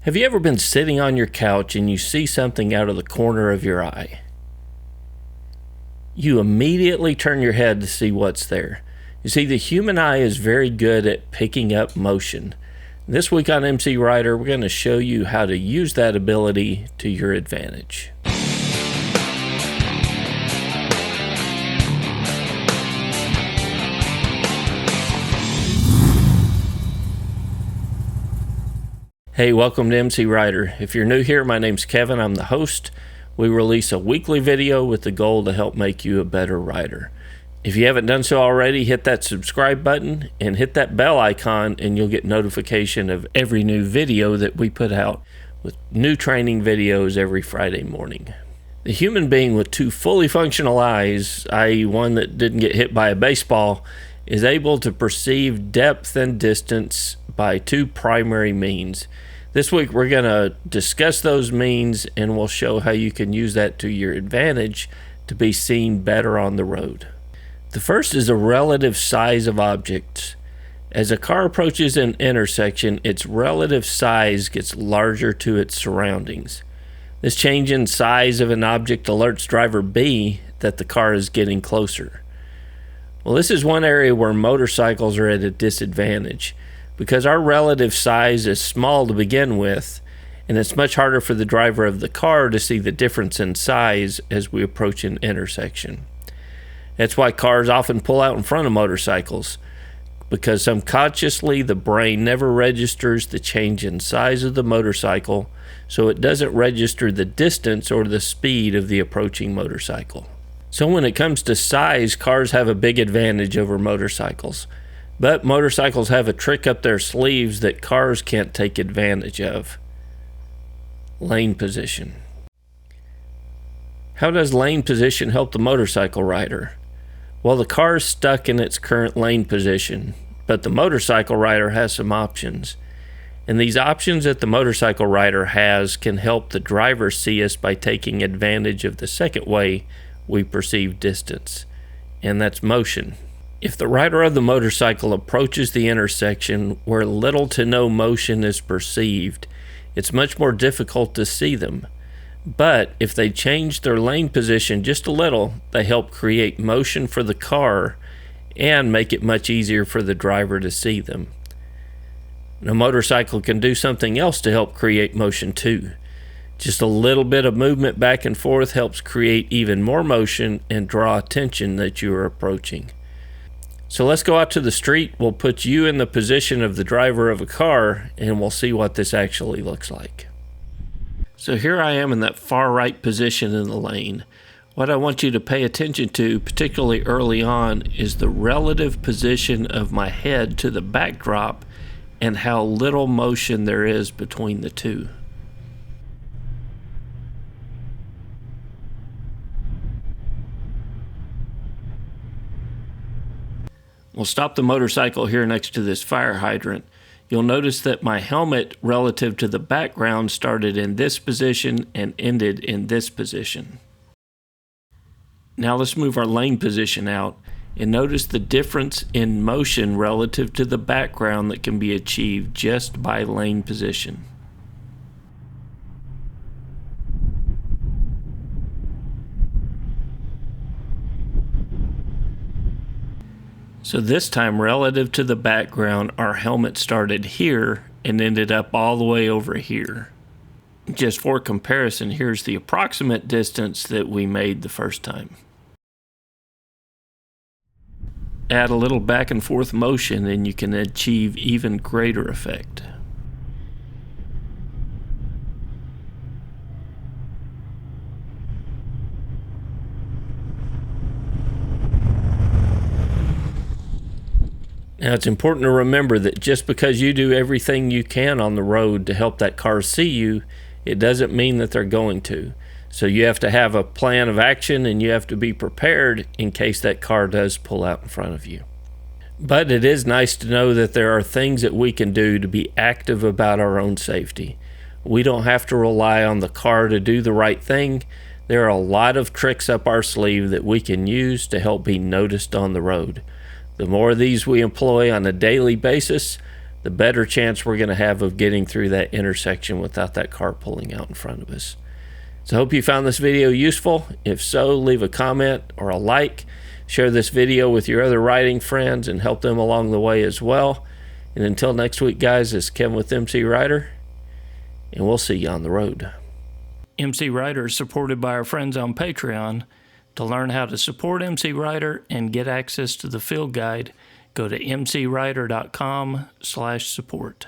Have you ever been sitting on your couch and you see something out of the corner of your eye? You immediately turn your head to see what's there. You see, the human eye is very good at picking up motion. This week on MCrider, we're going to show you how to use that ability to your advantage. Hey, welcome to MCrider. If you're new here, my name's Kevin. I'm the host. We release a weekly video with the goal to help make you a better rider. If you haven't done so already, hit that subscribe button and hit that bell icon, and you'll get notification of every new video that we put out with new training videos every Friday morning. The human being with two fully functional eyes, i.e. one that didn't get hit by a baseball, is able to perceive depth and distance by two primary means. This week we're going to discuss those means, and we'll show how you can use that to your advantage to be seen better on the road. The first is the relative size of objects. As a car approaches an intersection, its relative size gets larger to its surroundings. This change in size of an object alerts driver B that the car is getting closer. Well, this is one area where motorcycles are at a disadvantage, because our relative size is small to begin with, and it's much harder for the driver of the car to see the difference in size as we approach an intersection. That's why cars often pull out in front of motorcycles, because subconsciously the brain never registers the change in size of the motorcycle, so it doesn't register the distance or the speed of the approaching motorcycle. So when it comes to size, cars have a big advantage over motorcycles. But motorcycles have a trick up their sleeves that cars can't take advantage of: lane position. How does lane position help the motorcycle rider? Well, the car is stuck in its current lane position, but the motorcycle rider has some options. And these options that the motorcycle rider has can help the driver see us by taking advantage of the second way we perceive distance, and that's motion. If the rider of the motorcycle approaches the intersection where little to no motion is perceived, it's much more difficult to see them. But if they change their lane position just a little, they help create motion for the car and make it much easier for the driver to see them. And a motorcycle can do something else to help create motion too. Just a little bit of movement back and forth helps create even more motion and draw attention that you are approaching. So let's go out to the street. We'll put you in the position of the driver of a car, and we'll see what this actually looks like. So here I am in that far right position in the lane. What I want you to pay attention to, particularly early on, is the relative position of my head to the backdrop and how little motion there is between the two. We'll stop the motorcycle here next to this fire hydrant. You'll notice that my helmet relative to the background started in this position and ended in this position. Now let's move our lane position out and notice the difference in motion relative to the background that can be achieved just by lane position. So this time, relative to the background, our helmet started here and ended up all the way over here. Just for comparison, here's the approximate distance that we made the first time. Add a little back and forth motion and you can achieve even greater effect. Now, it's important to remember that just because you do everything you can on the road to help that car see you, it doesn't mean that they're going to. So you have to have a plan of action, and you have to be prepared in case that car does pull out in front of you. But it is nice to know that there are things that we can do to be active about our own safety. We don't have to rely on the car to do the right thing. There are a lot of tricks up our sleeve that we can use to help be noticed on the road. The more of these we employ on a daily basis, the better chance we're going to have of getting through that intersection without that car pulling out in front of us. So I hope you found this video useful. If so, leave a comment or a like. Share this video with your other riding friends and help them along the way as well. And until next week, guys, it's Kevin with MCrider, and we'll see you on the road. MCrider is supported by our friends on Patreon. To learn how to support MCrider and get access to the field guide, go to mcrider.com/support.